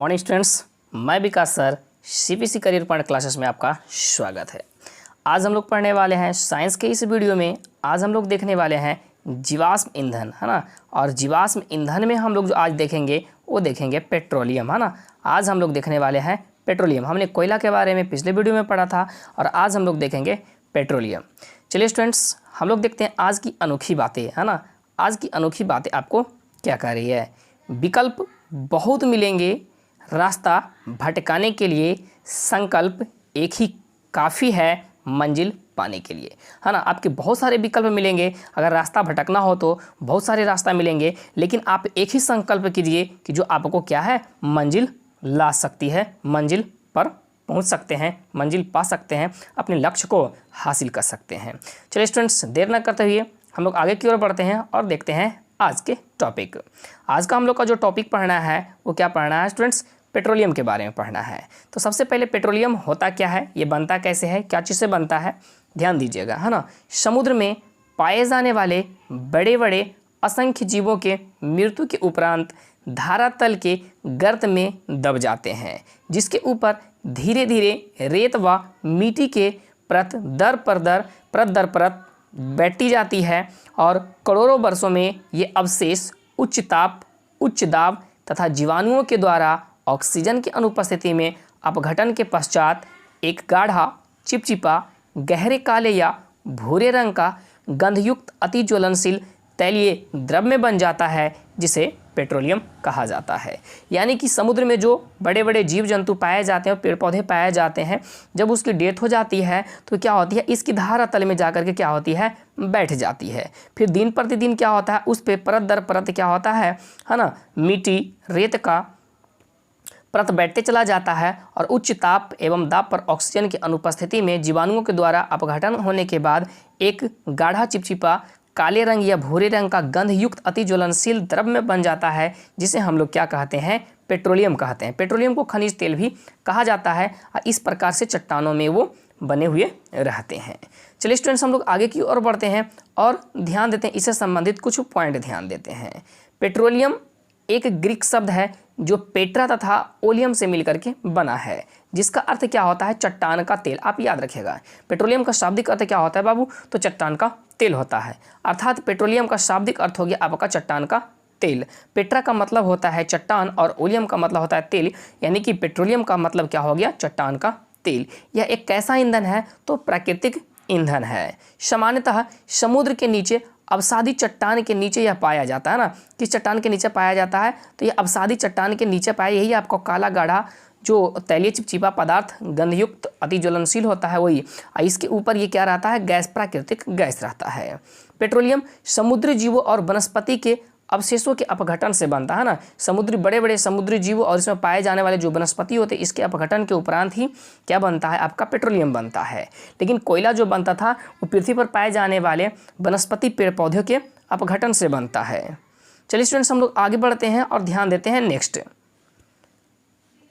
Morning students, मैं Vikas sir CPC career point classes में आपका स्वागत है। आज हम लोग पढ़ने वाले हैं साइंस के इस वीडियो में। आज हम लोग देखने वाले हैं जीवाश्म ईंधन, है ना। और जीवाश्म ईंधन में हम लोग जो आज देखेंगे वो देखेंगे पेट्रोलियम, है ना। आज हम लोग देखने वाले हैं पेट्रोलियम। हमने कोयला के बारे में पिछले वीडियो में पढ़ा था और आज हम लोग देखेंगे पेट्रोलियम। चलिए स्टूडेंट्स, हम लोग देखते हैं आज की अनोखी बातें, है ना। आज की अनोखी बातें आपको क्या कह रही है। विकल्प बहुत मिलेंगे, रास्ता भटकाने के लिए संकल्प एक ही काफ़ी है मंजिल पाने के लिए, है ना। आपके बहुत सारे विकल्प मिलेंगे, अगर रास्ता भटकना हो तो बहुत सारे रास्ता मिलेंगे, लेकिन आप एक ही संकल्प कीजिए कि जो आपको क्या है मंजिल ला सकती है, मंजिल पर पहुंच सकते हैं, मंजिल पा सकते हैं, अपने लक्ष्य को हासिल कर सकते हैं। चलिए स्टूडेंट्स, देर न करते हुए हम लोग आगे की ओर बढ़ते हैं और देखते हैं आज के टॉपिक। आज का हम लोग का जो टॉपिक पढ़ना है वो क्या पढ़ना है स्टूडेंट्स, पेट्रोलियम के बारे में पढ़ना है। तो सबसे पहले पेट्रोलियम होता क्या है, ये बनता कैसे है, क्या चीज़ से बनता है, ध्यान दीजिएगा, है ना। समुद्र में पाए जाने वाले बड़े बड़े असंख्य जीवों के मृत्यु के उपरांत धारातल के गर्त में दब जाते हैं, जिसके ऊपर धीरे धीरे रेत व मिट्टी के परत दर परत बैठी जाती है और करोड़ों वर्षों में ये अवशेष उच्च ताप, उच्च दाब तथा जीवाणुओं के द्वारा ऑक्सीजन की अनुपस्थिति में अपघटन के पश्चात एक गाढ़ा, चिपचिपा, गहरे काले या भूरे रंग का गंधयुक्त अति ज्वलनशील तैलीय द्रव में बन जाता है, जिसे पेट्रोलियम कहा जाता है। यानी कि समुद्र में जो बड़े बड़े जीव जंतु पाए जाते हैं और पेड़ पौधे पाए जाते हैं, जब उसकी डेथ हो जाती है तो क्या होती है, इसकी धरातल में जाकर के क्या होती है, बैठ जाती है। फिर दिन प्रतिदिन क्या होता है, उस पे परत दर परत क्या होता है ना, मिट्टी, रेत का परत बैठते चला जाता है और उच्च ताप एवं दाब पर ऑक्सीजन की अनुपस्थिति में जीवाणुओं के द्वारा अपघटन होने के बाद एक गाढ़ा, चिपचिपा, काले रंग या भूरे रंग का गंधयुक्त अति ज्वलनशील द्रव में बन जाता है, जिसे हम लोग क्या कहते हैं, पेट्रोलियम कहते हैं। पेट्रोलियम को खनिज तेल भी कहा जाता है और इस प्रकार से चट्टानों में वो बने हुए रहते हैं। चलिए स्टूडेंट्स, हम लोग आगे की ओर बढ़ते हैं और ध्यान देते हैं, इससे संबंधित कुछ पॉइंट ध्यान देते हैं। पेट्रोलियम एक ग्रीक शब्द है जो पेट्रा तथा ओलियम से मिलकर के बना है, जिसका अर्थ क्या होता है, चट्टान का तेल। आप याद रखिएगा, पेट्रोलियम का शाब्दिक अर्थ क्या होता है बाबू, तो चट्टान का तेल होता है। अर्थात पेट्रोलियम का शाब्दिक अर्थ हो गया आपका चट्टान का तेल। पेट्रा का मतलब होता है चट्टान और ओलियम का मतलब होता है तेल, यानी कि पेट्रोलियम का मतलब क्या हो गया, चट्टान का तेल। यह एक कैसा ईंधन है, तो प्राकृतिक ईंधन है। सामान्यतः समुद्र के नीचे अवसादी चट्टान के नीचे यह पाया जाता है ना। किस चट्टान के नीचे पाया जाता है, तो यह अवसादी चट्टान के नीचे पाया, यही आपको काला गाढ़ा जो तैलीय चिपचिपा पदार्थ गंधयुक्त अति ज्वलनशील होता है वही। इसके ऊपर ये क्या रहता है, गैस, प्राकृतिक गैस रहता है। पेट्रोलियम समुद्री जीवों और वनस्पति के अवशेषों के अपघटन से बनता है ना। समुद्री बड़े बड़े समुद्री जीव और इसमें पाए जाने वाले जो वनस्पति होते हैं, इसके अपघटन के उपरांत ही क्या बनता है, आपका पेट्रोलियम बनता है। लेकिन कोयला जो बनता था वो पृथ्वी पर पाए जाने वाले वनस्पति, पेड़ पौधों के अपघटन से बनता है। चलिए स्टूडेंट्स, हम लोग आगे बढ़ते हैं और ध्यान देते हैं नेक्स्ट।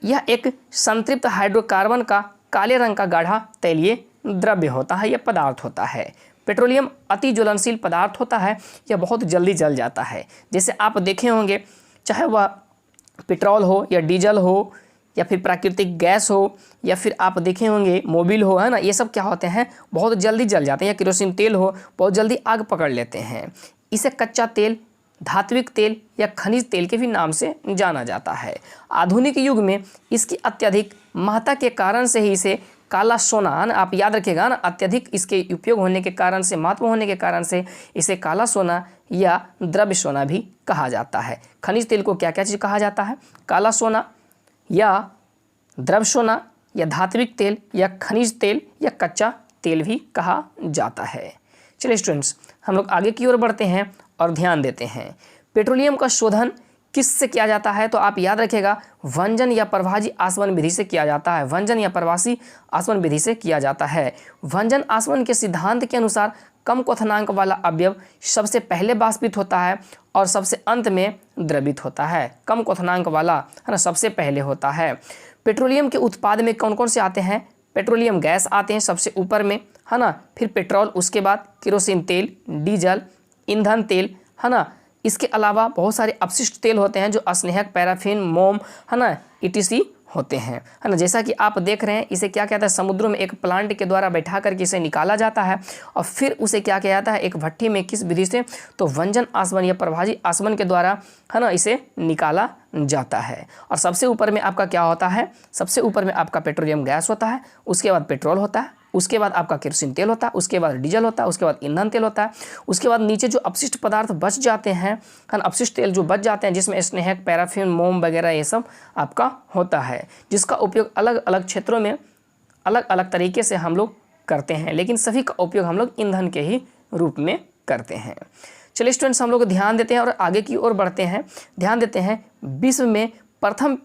यह एक संतृप्त हाइड्रोकार्बन का काले रंग का गाढ़ा तैलीय द्रव्य होता है, यह पदार्थ होता है। पेट्रोलियम अति ज्वलनशील पदार्थ होता है, यह बहुत जल्दी जल जाता है। जैसे आप देखे होंगे, चाहे वह पेट्रोल हो या डीजल हो या फिर प्राकृतिक गैस हो या फिर आप देखे होंगे मोबिल हो, है ना, ये सब क्या होते हैं, बहुत जल्दी जल जाते हैं। या केरोसिन तेल हो, बहुत जल्दी आग पकड़ लेते हैं। इसे कच्चा तेल, धात्विक तेल या खनिज तेल के भी नाम से जाना जाता है। आधुनिक युग में इसकी अत्यधिक महत्ता के कारण से ही इसे काला सोना, आप याद रखिएगा ना, अत्यधिक इसके उपयोग होने के कारण से, महत्व होने के कारण से इसे काला सोना या द्रव्य सोना भी कहा जाता है। खनिज तेल को क्या क्या चीज़ कहा जाता है, काला सोना या द्रव्य सोना या धात्विक तेल या खनिज तेल या कच्चा तेल भी कहा जाता है। चलिए स्टूडेंट्स, हम लोग आगे की ओर बढ़ते हैं और ध्यान देते हैं। पेट्रोलियम का शोधन किससे किया जाता है, तो आप याद रखिएगा, भंजन या प्रभाजी आसवन विधि से किया जाता है। भंजन या प्रवासी आसवन विधि से किया जाता है। भंजन आसवन के सिद्धांत के अनुसार कम क्वथनांक वाला अवयव सबसे पहले बाष्पित होता है और सबसे अंत में द्रवित होता है। कम क्वथनांक वाला, है ना, सबसे पहले होता है। पेट्रोलियम के उत्पाद में कौन कौन से आते हैं, पेट्रोलियम गैस आते हैं सबसे ऊपर में, है ना, फिर पेट्रोल, उसके बाद केरोसिन तेल, डीजल, ईंधन तेल, है ना, इसके अलावा बहुत सारे अपशिष्ट तेल होते हैं जो स्नेहक, पैराफिन, मोम, है ना, ETC होते हैं, है ना। जैसा कि आप देख रहे हैं, इसे क्या कहता है, समुद्रों में एक प्लांट के द्वारा बैठा करके इसे निकाला जाता है और फिर उसे क्या किया जाता है, एक भट्टी में, किस विधि से, तो वंजन आसवन या प्रभाजी आसवन के द्वारा, है ना, इसे निकाला जाता है। और सबसे ऊपर में आपका क्या होता है, सबसे ऊपर में आपका पेट्रोलियम गैस होता है, उसके बाद पेट्रोल होता है, उसके बाद आपका केरोसिन तेल होता है, उसके बाद डीजल होता है, उसके बाद ईंधन तेल होता है, उसके बाद नीचे जो अपशिष्ट पदार्थ बच जाते हैं, अपशिष्ट तेल जो बच जाते हैं, जिसमें स्नेहक, पैराफिन, मोम वगैरह ये सब आपका होता है, जिसका उपयोग अलग अलग क्षेत्रों में अलग अलग तरीके से हम लोग करते हैं, लेकिन सभी का उपयोग हम लोग ईंधन के ही रूप में करते हैं। चलिए स्टूडेंट्स, हम लोग ध्यान देते हैं और आगे की ओर बढ़ते हैं। ध्यान देते हैं, विश्व में प्रथम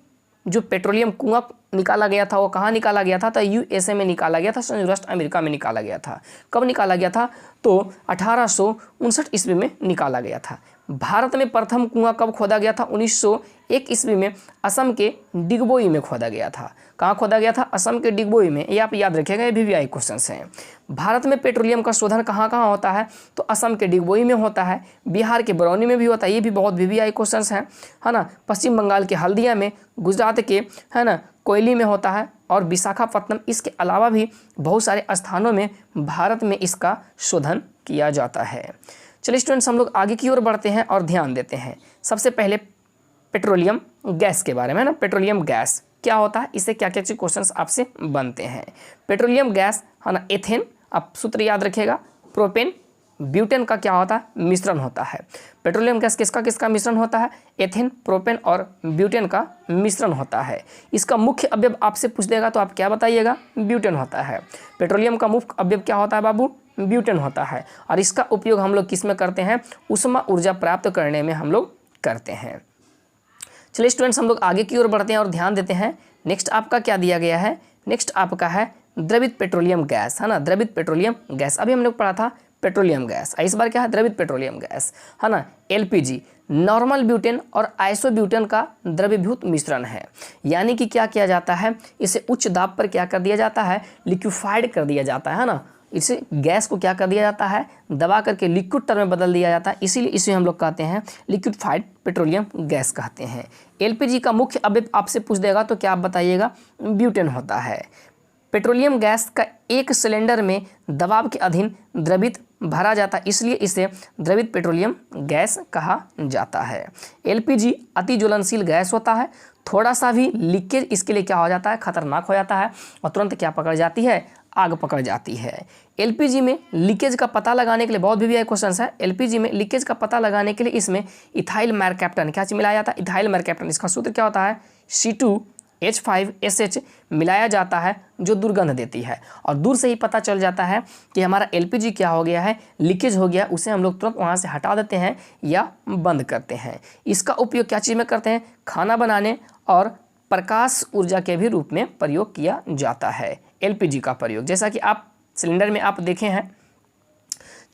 जो पेट्रोलियम कुआं निकाला गया था वो कहाँ निकाला गया था, तो USA में निकाला गया था, संयुक्त राष्ट्र अमेरिका में निकाला गया था। कब निकाला गया था, तो 1859 ईस्वी में निकाला गया था। भारत में प्रथम कुआं कब खोदा गया था, 1901 ईस्वी में असम के डिगबोई में खोदा गया था। कहाँ खोदा गया था, असम के डिगबोई में। ये आप याद रखिएगा, ये VVI क्वेश्चन हैं। भारत में पेट्रोलियम का शोधन कहाँ कहाँ होता है, तो असम के डिगबोई में होता है, बिहार के बरौनी में भी होता है, ये भी बहुत VVI क्वेश्चन हैं, है ना। पश्चिम बंगाल के हल्दिया में, गुजरात के, है ना, कोयली में होता है, और विशाखापट्टनम, इसके अलावा भी बहुत सारे स्थानों में भारत में इसका शोधन किया जाता है। चलिए स्टूडेंट्स, हम लोग आगे की ओर बढ़ते हैं और ध्यान देते हैं। सबसे पहले पेट्रोलियम गैस के बारे में, है ना। पेट्रोलियम गैस क्या होता है, इससे क्या क्या क्वेश्चंस आपसे बनते हैं। पेट्रोलियम गैस, है ना, एथेन, आप सूत्र याद रखिएगा, प्रोपेन, ब्यूटेन का क्या होता है, मिश्रण होता है। पेट्रोलियम गैस किसका किसका मिश्रण होता है, एथेन, प्रोपेन और ब्यूटेन का मिश्रण होता है। इसका मुख्य अवयव आपसे पूछ देगा तो आप क्या बताइएगा, ब्यूटेन होता है। पेट्रोलियम का मुख्य अवयव क्या होता है बाबू, ब्यूटेन होता है। और इसका उपयोग हम लोग किस में करते हैं, ऊष्मा ऊर्जा प्राप्त करने में हम लोग करते हैं। चलिए स्टूडेंट्स, हम लोग आगे की ओर बढ़ते हैं और ध्यान देते हैं। नेक्स्ट आपका क्या दिया गया है, नेक्स्ट आपका है द्रवित पेट्रोलियम गैस, है ना। द्रवित पेट्रोलियम गैस, अभी हम लोग पढ़ा था पेट्रोलियम गैस, इस बार क्या है, द्रवित पेट्रोलियम गैस, है ना। LPG, नॉर्मल ब्यूटेन और आइसोब्यूटेन का द्रवीभूत मिश्रण है। यानी कि क्या किया जाता है, इसे उच्च दाब पर क्या कर दिया जाता है, लिक्विफाइड कर दिया जाता है ना। इसे गैस को क्या कर दिया जाता है, दबा करके लिक्विड टर्म में बदल दिया जाता है, इसीलिए इसे हम लोग कहते हैं लिक्विफाइड पेट्रोलियम गैस कहते हैं। LPG का मुख्य अवयव आपसे पूछ देगा तो क्या आप बताइएगा, ब्यूटेन होता है। पेट्रोलियम गैस का एक सिलेंडर में दबाव के अधीन द्रवित भरा जाता है, इसलिए इसे द्रवित पेट्रोलियम गैस कहा जाता है। LPG अति ज्वलनशील गैस होता है, थोड़ा सा भी लीकेज इसके लिए क्या हो जाता है, खतरनाक हो जाता है और तुरंत क्या पकड़ जाती है, आग पकड़ जाती है। LPG में लीकेज का पता लगाने के लिए बहुत VVI क्वेश्चन है। LPG में लीकेज का पता लगाने के लिए इसमें इथाइल मैरकैप्टन क्या चीज मिलाया जाता है, इथाइल मैरकैप्टन, इसका सूत्र क्या होता है, C2H5SH मिलाया जाता है, जो दुर्गंध देती है। और दूर से ही पता चल जाता है कि हमारा LPG क्या हो गया है, लीकेज हो गया, उसे हम लोग तुरंत वहाँ से हटा देते हैं या बंद करते हैं। इसका उपयोग क्या चीज़ में करते हैं, खाना बनाने और प्रकाश ऊर्जा के भी रूप में प्रयोग किया जाता है। LPG का प्रयोग जैसा कि आप सिलेंडर में आप देखे हैं।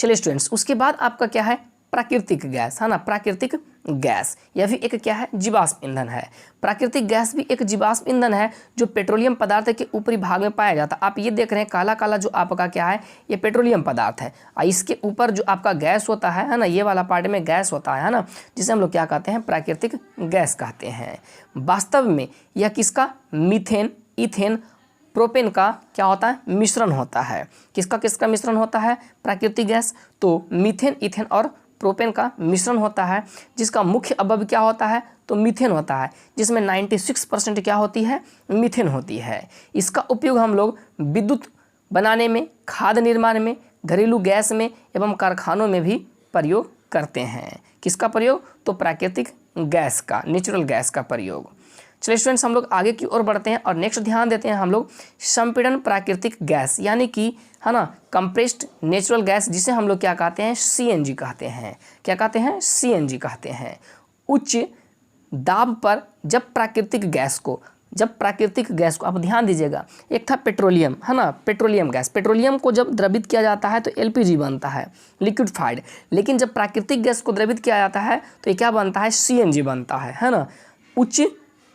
चलिए स्टूडेंट्स, उसके बाद आपका क्या है, प्राकृतिक गैस, है ना। प्राकृतिक गैस यह भी एक क्या है, जीवाश्म ईंधन है। प्राकृतिक गैस भी एक जीवाश्म ईंधन है जो पेट्रोलियम पदार्थ के ऊपरी भाग में पाया जाता है। आप ये देख रहे हैं काला काला जो आपका क्या है, ये पेट्रोलियम पदार्थ है और इसके ऊपर जो आपका गैस होता है ना, ये वाला पार्ट में गैस होता है ना, जिसे हम लोग क्या कहते हैं, प्राकृतिक गैस कहते हैं। वास्तव में यह किसका, मीथेन, इथेन, प्रोपेन का क्या होता है, मिश्रण होता है। किसका किसका मिश्रण होता है, प्राकृतिक गैस, तो मीथेन, इथेन और प्रोपेन का मिश्रण होता है, जिसका मुख्य अवयव क्या होता है, तो मीथेन होता है, जिसमें 96% क्या होती है, मीथेन होती है। इसका उपयोग हम लोग विद्युत बनाने में, खाद्य निर्माण में, घरेलू गैस में एवं कारखानों में भी प्रयोग करते हैं। किसका प्रयोग, तो प्राकृतिक गैस का, नेचुरल गैस का प्रयोग। चलिए स्टूडेंट्स, हम लोग आगे की ओर बढ़ते हैं और नेक्स्ट ध्यान देते हैं हम लोग संपीड़न प्राकृतिक गैस, यानी कि, है ना, कंप्रेस्ड नेचुरल गैस, जिसे हम लोग क्या कहते हैं, CNG कहते हैं। क्या कहते हैं, CNG कहते हैं। उच्च दाब पर जब प्राकृतिक गैस को आप ध्यान दीजिएगा, एक था पेट्रोलियम, है ना, पेट्रोलियम गैस, पेट्रोलियम को जब द्रवित किया जाता है तो LPG बनता है, लिक्विफाइड। लेकिन जब प्राकृतिक गैस को द्रवित किया जाता है तो ये क्या बनता है, CNG बनता है ना। उच्च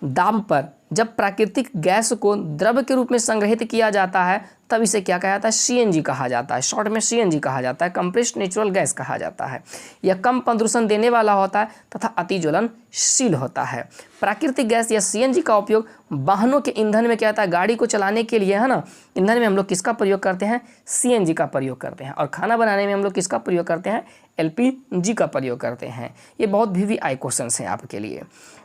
दाब पर जब प्राकृतिक गैस को द्रव के रूप में संग्रहित किया जाता है तब इसे क्या कहा जाता है, सीएनजी कहा जाता है, शॉर्ट में सीएनजी कहा जाता है, कंप्रेस्ड नेचुरल गैस कहा जाता है। यह कम प्रदूषण देने वाला होता है तथा अति ज्वलनशील होता है। प्राकृतिक गैस या सीएनजी का उपयोग वाहनों के ईंधन में क्या होता है, गाड़ी को चलाने के लिए, है ना, ईंधन में हम लोग किसका प्रयोग करते हैं, सीएनजी का प्रयोग करते हैं। और खाना बनाने में हम लोग किसका प्रयोग करते हैं, एलपीजी का प्रयोग करते हैं। ये बहुत VVI क्वेश्चन हैं आपके लिए।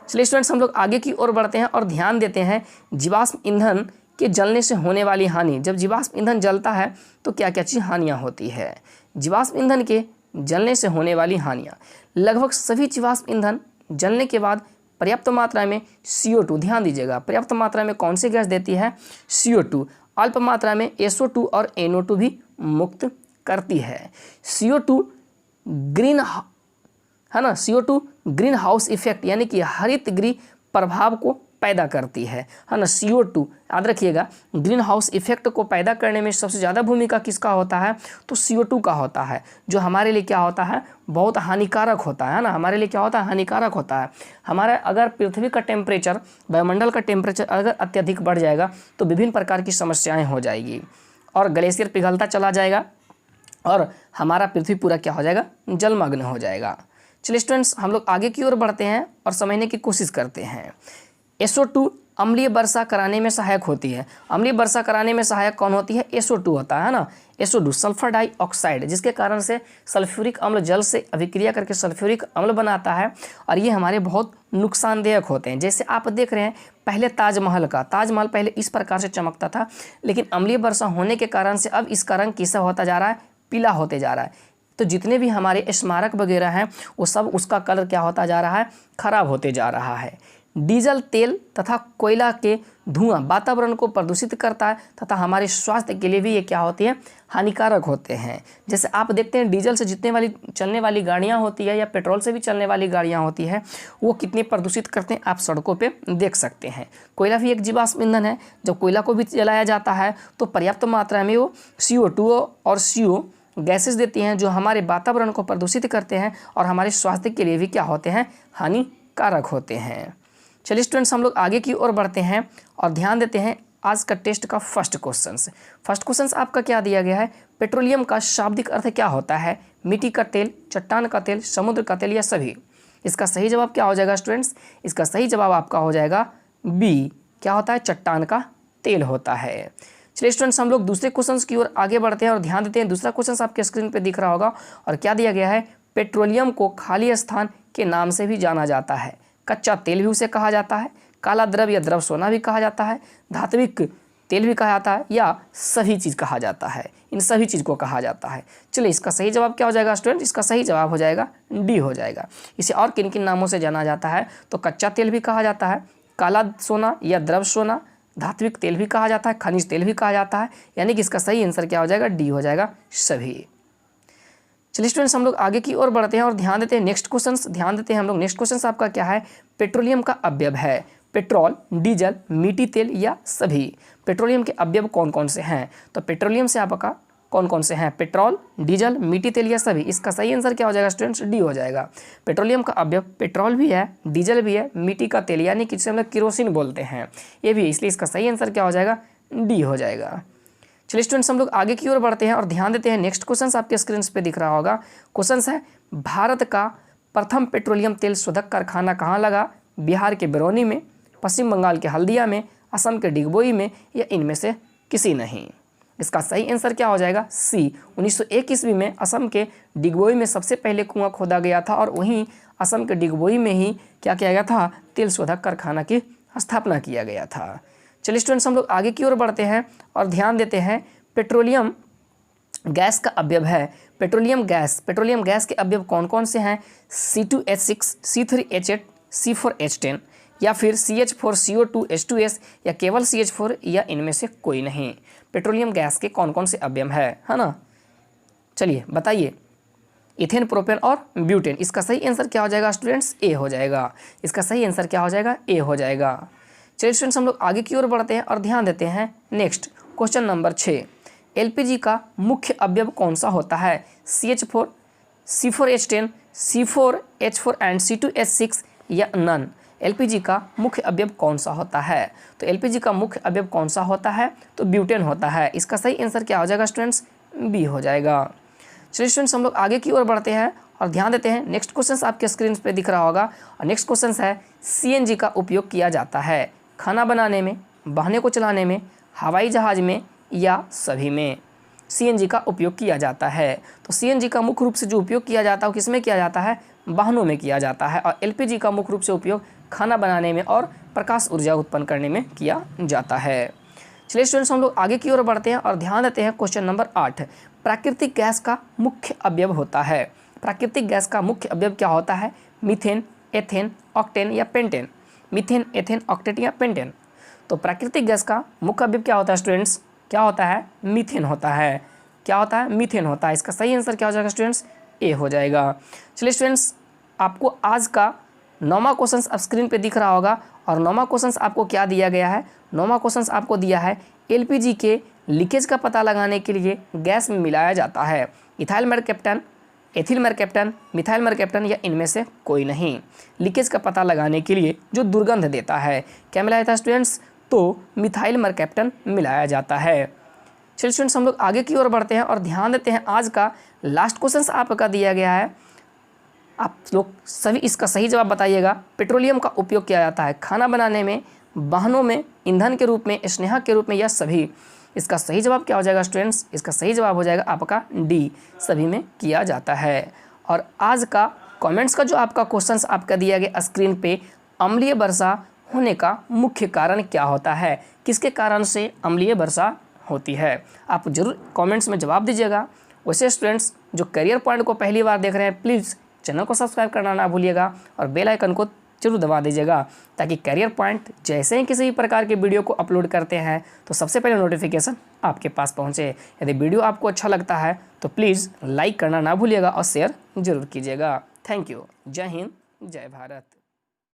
चलिए स्टूडेंट्स, हम लोग आगे की ओर बढ़ते हैं और ध्यान देते हैं जीवाश्म ईंधन के जलने से होने वाली हानि। जब जीवाश्म ईंधन जलता है तो क्या क्या चीज़ हानियाँ होती है। जीवाश्म ईंधन के जलने से होने वाली हानियाँ, लगभग सभी जीवाश्म ईंधन जलने के बाद पर्याप्त मात्रा में CO2, ध्यान दीजिएगा, पर्याप्त मात्रा में कौन सी गैस देती है, CO2, अल्प मात्रा में SO2 और NO2 भी मुक्त करती है। CO2 ग्रीन, है ना, CO2 ग्रीन हाउस इफेक्ट यानी कि हरित गृह प्रभाव को पैदा करती है ना। CO2 याद रखिएगा, ग्रीन हाउस इफेक्ट को पैदा करने में सबसे ज़्यादा भूमिका किसका होता है, तो CO2 का होता है, जो हमारे लिए क्या होता है, बहुत हानिकारक होता है ना। हमारे लिए क्या होता है, हानिकारक होता है। हमारा अगर पृथ्वी का टेम्परेचर, वायुमंडल का टेम्परेचर अगर अत्यधिक बढ़ जाएगा तो विभिन्न प्रकार की समस्याएँ हो जाएगी और ग्लेशियर पिघलता चला जाएगा और हमारा पृथ्वी पूरा क्या हो जाएगा, जलमग्न हो जाएगा। चलिए स्टूडेंट्स, हम लोग आगे की ओर बढ़ते हैं और समझने की कोशिश करते हैं। SO2 अम्लीय वर्षा कराने में सहायक होती है। अम्लीय वर्षा कराने में सहायक कौन होती है, SO2 होता है ना। SO2 सल्फर डाइऑक्साइड, जिसके कारण से सल्फ्यूरिक अम्ल जल से अभिक्रिया करके सल्फ्यूरिक अम्ल बनाता है और ये हमारे बहुत नुकसानदायक होते हैं। जैसे आप देख रहे हैं पहले ताजमहल पहले इस प्रकार से चमकता था, लेकिन अम्लीय वर्षा होने के कारण से अब इसका रंग कैसा होता जा रहा है, पीला होते जा रहा है। तो जितने भी हमारे स्मारक वगैरह हैं वो सब, उसका कलर क्या होता जा रहा है, खराब होते जा रहा है। डीजल तेल तथा कोयला के धुआं वातावरण को प्रदूषित करता है तथा हमारे स्वास्थ्य के लिए भी ये क्या होती है, हानिकारक होते हैं। जैसे आप देखते हैं डीजल से चलने वाली गाड़ियां होती है या पेट्रोल से भी चलने वाली गाड़ियां होती है, वो कितनी प्रदूषित करते हैं आप सड़कों पे देख सकते हैं। कोयला भी एक जीवाश्म ईंधन है। जब कोयला को भी जलाया जाता है तो पर्याप्त मात्रा में वो CO2 और CO गैसेस देती हैं, जो हमारे वातावरण को प्रदूषित करते हैं और हमारे स्वास्थ्य के लिए भी क्या होते हैं, हानिकारक होते हैं। चलिए स्टूडेंट्स, हम लोग आगे की ओर बढ़ते हैं और ध्यान देते हैं आज का टेस्ट का फर्स्ट क्वेश्चन आपका क्या दिया गया है, पेट्रोलियम का शाब्दिक अर्थ क्या होता है, मिट्टी का तेल, चट्टान का तेल, समुद्र का तेल या सभी। इसका सही जवाब क्या हो जाएगा स्टूडेंट्स, इसका सही जवाब आपका हो जाएगा B, क्या होता है, चट्टान का तेल होता है। चलिए स्टूडेंट्स, हम लोग दूसरे क्वेश्चन की ओर आगे बढ़ते हैं और ध्यान देते हैं। दूसरा क्वेश्चन आपके स्क्रीन पे दिख रहा होगा और क्या दिया गया है, पेट्रोलियम को खाली स्थान के नाम से भी जाना जाता है। कच्चा तेल भी उसे कहा जाता है, काला द्रव्य या द्रव सोना भी कहा जाता है, धात्विक तेल भी कहा जाता है या सभी चीज़ कहा जाता है। इन सभी चीज़ को कहा जाता है। चलिए इसका सही जवाब क्या हो जाएगा स्टूडेंट, इसका सही जवाब हो जाएगा D हो जाएगा। इसे और किन किन नामों से जाना जाता है, तो कच्चा तेल भी कहा जाता है, काला सोना या द्रव सोना, धात्विक तेल भी कहा जाता है, खनिज तेल भी कहा जाता है। यानी कि इसका सही आंसर क्या हो जाएगा, D हो जाएगा, सभी। चलिए स्टूडेंट्स, हम लोग आगे की ओर बढ़ते हैं और ध्यान देते हैं नेक्स्ट क्वेश्चन आपका क्या है, पेट्रोलियम का अवयव है पेट्रोल, डीजल, मिट्टी तेल या सभी। पेट्रोलियम के अवयव कौन कौन से हैं, तो पेट्रोलियम से आपका कौन कौन से हैं, पेट्रोल, डीजल, मिट्टी तेल या सभी। इसका सही आंसर क्या हो जाएगा स्टूडेंट्स, D हो जाएगा। पेट्रोलियम का अवयव पेट्रोल भी है, डीजल भी है, मिट्टी का तेल यानी कि जिसे हम लोग केरोसिन बोलते हैं, ये भी, इसलिए इसका सही आंसर क्या हो जाएगा, D हो जाएगा। चलिए स्टूडेंट्स, हम लोग आगे की ओर बढ़ते हैं और ध्यान देते हैं नेक्स्ट क्वेश्चन आपके स्क्रीन पे दिख रहा होगा। क्वेश्चन है, भारत का प्रथम पेट्रोलियम तेल शोधक कारखाना कहाँ लगा, बिहार के बरौनी में, पश्चिम बंगाल के हल्दिया में, असम के डिगबोई में या इनमें से किसी नहीं। इसका सही आंसर क्या हो जाएगा, C। 1901 ईस्वी में असम के डिगबोई में सबसे पहले कुआं खोदा गया था और वहीं असम के डिगबोई में ही क्या किया गया था, तेल शोधक कारखाना की स्थापना किया गया था। चलिए स्टूडेंट्स, हम लोग आगे की ओर बढ़ते हैं और ध्यान देते हैं पेट्रोलियम गैस का अवयव है पेट्रोलियम गैस के अवयव कौन कौन से हैं, C2H6, C3H8, C4H10 या फिर CH4CO2H2S या केवल CH4 या इनमें से कोई नहीं। पेट्रोलियम गैस के कौन कौन से अवयव है ना, चलिए बताइए। इथेन, प्रोपेन और ब्यूटेन। इसका सही आंसर क्या हो जाएगा स्टूडेंट्स, A हो जाएगा। इसका सही आंसर क्या हो जाएगा, A हो जाएगा। चलिए स्टूडेंट्स, हम लोग आगे की ओर बढ़ते हैं और ध्यान देते हैं नेक्स्ट क्वेश्चन नंबर 6। LPG का मुख्य अवयव कौन सा होता है, CH4, C4H10, C4H4 and C2H6 या नन। एलपीजी का मुख्य अवयव कौन सा होता है? तो एलपीजी का मुख्य अवयव कौन सा होता है? तो ब्यूटेन होता है। इसका सही आंसर क्या हो जाएगा स्टूडेंट्स? बी हो जाएगा। चलिए स्टूडेंट्स हम लोग आगे की ओर बढ़ते हैं और ध्यान देते हैं। नेक्स्ट क्वेश्चन आपके स्क्रीन पे दिख रहा होगा और नेक्स्ट क्वेश्चन है सीएनजी का उपयोग किया जाता है खाना बनाने में, वाहनों को चलाने में, हवाई जहाज में या सभी में? सीएनजी का उपयोग किया जाता है। तो सीएनजी का मुख्य रूप से जो उपयोग किया जाता है वो किसमें किया जाता है? वाहनों में किया जाता है। और एलपीजी का मुख्य रूप से उपयोग खाना बनाने में और प्रकाश ऊर्जा उत्पन्न करने में किया जाता है। चलिए स्टूडेंट्स हम लोग आगे की ओर बढ़ते हैं और ध्यान देते हैं क्वेश्चन नंबर 8। प्राकृतिक गैस का मुख्य अवयव होता है। प्राकृतिक गैस का मुख्य अवयव क्या होता है? मीथेन, एथेन, ऑक्टेन या पेंटेन? मीथेन, एथेन, ऑक्टेन या पेंटेन? तो प्राकृतिक गैस का मुख्य अवयव क्या होता है स्टूडेंट्स? क्या होता है? मीथेन होता है। क्या होता है? मीथेन होता है। इसका सही आंसर क्या हो जाएगा स्टूडेंट्स? ए हो जाएगा। चलिए स्टूडेंट्स आपको आज का 9वां क्वेश्चन अब स्क्रीन पे दिख रहा होगा और 9वां क्वेश्चन आपको क्या दिया गया है? 9वां क्वेश्चन आपको दिया है एलपीजी के लीकेज का पता लगाने के लिए गैस में मिलाया जाता है ethyl mercaptan, ethyl mercaptan, methyl mercaptan या इनमें से कोई नहीं। लीकेज का पता लगाने के लिए जो दुर्गंध देता है क्या मिलाया था स्टूडेंट्स? तो मिथाइल मरकैप्टन मिलाया जाता है। चलिए स्टूडेंट्स हम लोग आगे की ओर बढ़ते हैं और ध्यान देते हैं आज का लास्ट क्वेश्चन आपका दिया गया है। आप लोग सभी इसका सही जवाब बताइएगा। पेट्रोलियम का उपयोग किया जाता है खाना बनाने में, वाहनों में, ईंधन के रूप में, स्नेहा के रूप में या सभी? इसका सही जवाब क्या हो जाएगा स्टूडेंट्स? इसका सही जवाब हो जाएगा आपका डी, सभी में किया जाता है। और आज का कमेंट्स का जो आपका क्वेश्चन आपका दिया गया स्क्रीन पे, अम्लीय वर्षा होने का मुख्य कारण क्या होता है? किसके कारण से अम्लीय वर्षा होती है? आप जरूर कमेंट्स में जवाब दीजिएगा। वैसे स्टूडेंट्स जो करियर पॉइंट को पहली बार देख रहे हैं प्लीज़ चैनल को सब्सक्राइब करना ना भूलिएगा और बेल आइकन को जरूर दबा दीजिएगा ताकि करियर पॉइंट जैसे ही किसी भी प्रकार के वीडियो को अपलोड करते हैं तो सबसे पहले नोटिफिकेशन आपके पास पहुंचे। यदि वीडियो आपको अच्छा लगता है तो प्लीज़ लाइक करना ना भूलिएगा और शेयर जरूर कीजिएगा। Thank you. जय हिंद, जय भारत।